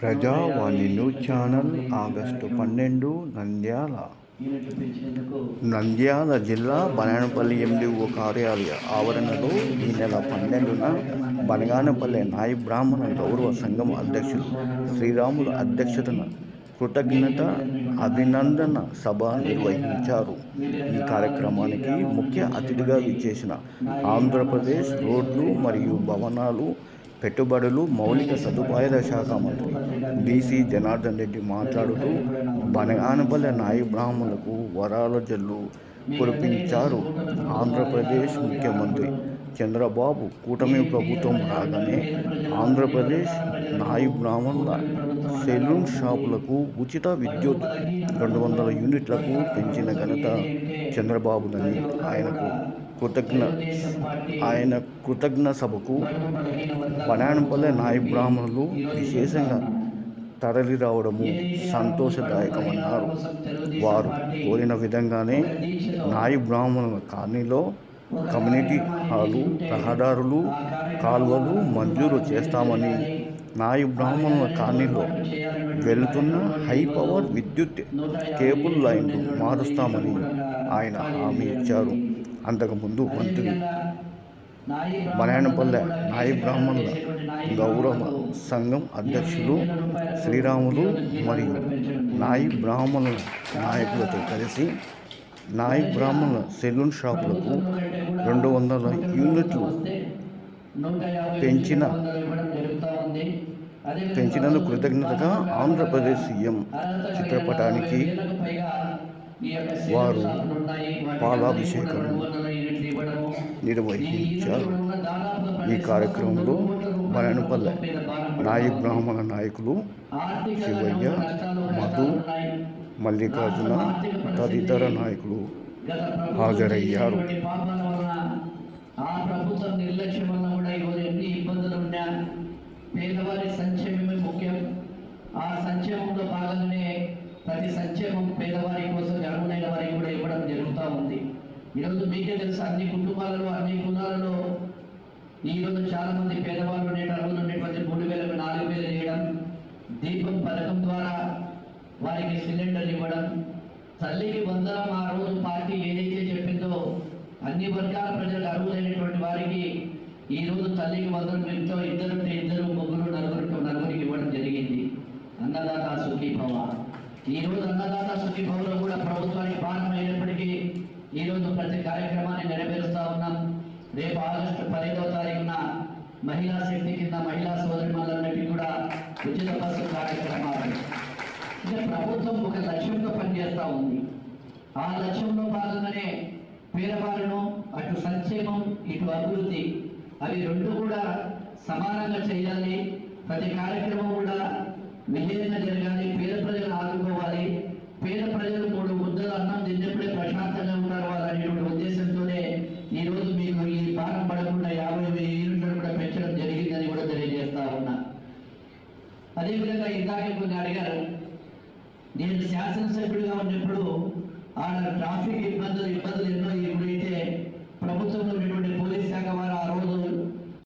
ప్రజావాణి news channel August 12 Nandyal జిల్లా Banaganapalli MDO కార్యాలయ ఆవరణలో ఈ నెల 12న బనగానపల్లి నాయి బ్రాహ్మణ గౌరవ సంఘం అధ్యక్షులు శ్రీరాములు అధ్యక్షతన కృతజ్ఞత అభినందన సభ నిర్వహించారు. ఈ కార్యక్రమానికి ముఖ్య అతిథిగా విచ్చేసిన ఆంధ్రప్రదేశ్ రోడ్లు మరియు భవనాలు పెట్టుబడులు మౌలిక సదుపాయాల శాఖ మంత్రి బీసీ జనార్దన్ రెడ్డి మాట్లాడుతూ బనగానపల్లి నాయి బ్రాహ్మణులకు వరాల జల్లు కురిపించారు. ఆంధ్రప్రదేశ్ ముఖ్యమంత్రి చంద్రబాబు కూటమి ప్రభుత్వం రాగానే ఆంధ్రప్రదేశ్ నాయి బ్రాహ్మణుల సెలూన్ షాపులకు ఉచిత విద్యుత్ 200 యూనిట్లకు పెంచిన ఘనత చంద్రబాబుదని ఆయన కృతజ్ఞ సభకు బనగానపల్లి నాయి బ్రాహ్మణులు విశేషంగా తరలి రావడము సంతోషదాయకమన్నారు. వారు కోరిన విధంగానే నాయి బ్రాహ్మణుల కాలనీలో కమ్యూనిటీ హాలు, రహదారులు, కాల్వలు మంజూరు చేస్తామని, నాయి బ్రాహ్మణుల కాలనీలో వెళుతున్న హై పవర్ విద్యుత్ కేబుల్ లైన్లు మారుస్తామని ఆయన హామీ ఇచ్చారు. అంతకుముందు మంత్రి బనగానపల్లి నాయి బ్రాహ్మణుల గౌరవ సంఘం అధ్యక్షులు శ్రీరాములు మరియు నాయి బ్రాహ్మణుల నాయకులతో కలిసి నాయి బ్రాహ్మణుల సెలూన్ షాపులకు 200 యూనిట్లు పెంచినందుకు కృతజ్ఞతగా ఆంధ్రప్రదేశ్ సీఎం చిత్రపటానికి వారు పాలాభిషేకం నిర్వహించారు. ఈ కార్యక్రమంలో బనగానపల్లి నాయి బ్రాహ్మణ నాయకులు శివయ్య, మధు, మల్లికార్జున తదితర నాయకులు హాజరయ్యారు. పేదవారి సంక్షేమమే ముఖ్యం. ఆ సంక్షేమంలో భాగంగానే ప్రతి సంక్షేమం పేదవారి కోసం అర్హులైన వారికి కూడా ఇవ్వడం జరుగుతూ ఉంది. ఈరోజు మీకే తెలుసు, అన్ని కుటుంబాలలో అన్ని కులాలలో ఈరోజు చాలా మంది పేదవాళ్ళు ఉన్నటువంటి 3,000 4,000 చేయడం, దీపం పథకం ద్వారా వారికి సిలిండర్ ఇవ్వడం, తల్లికి వందనం ఆ రోజు పార్టీ ఏదైతే చెప్పిందో అన్ని వర్గాల ప్రజలకు అర్హులైనటువంటి వారికి ఈరోజు తల్లికి వందనం ఇంట్లో ఇద్దరుంటే 2, 3, 4 ఇవ్వడం జరిగింది. అన్నదాత సుఖీభవ. ఈరోజు అన్నదాత సుఖీభవలో కూడా ప్రభుత్వానికి భారం అయినప్పటికీ ఈరోజు ప్రతి కార్యక్రమాన్ని నెరవేరుస్తూ ఉన్నాం. రేపు ఆగస్టు 15వ తారీఖున మహిళా శక్తి కింద మహిళా సోదరిమణులన్నిటికీ కూడా ఉచిత బస్సు కార్యక్రమాలు. అంటే ప్రభుత్వం ఒక లక్ష్యంతో పనిచేస్తూ ఉంది. ఆ లక్ష్యంలో భాగంగానే పేదవాళ్ళను అటు సంక్షేమం ఇటు అభివృద్ధి అవి రెండు కూడా సమానంగా చేయాలి. ప్రతి కార్యక్రమం కూడా విజయంగా జరగాలి. పేద ప్రజలు ఆదుకోవాలి. పేద ప్రజలు 3 ముద్దలు అన్నం తిన్నప్పుడే ప్రశాంతంగా ఉంటారు అనేటువంటి ఉద్దేశంతోనే ఈరోజు మీకు ఈ భారం పడకుండా 50,000 యూనిట్లు కూడా పెంచడం జరిగిందని కూడా తెలియజేస్తా ఉన్నా. అదేవిధంగా ఇందాకే కొన్ని అడిగారు. నేను శాసనసభ్యుడిగా ఉన్నప్పుడు ఆడ ట్రాఫిక్ ఇబ్బందులు ఎన్నో ఎప్పుడైతే ప్రభుత్వంలో ఉన్నటువంటి పోలీస్ శాఖ వారు ఆ రోజు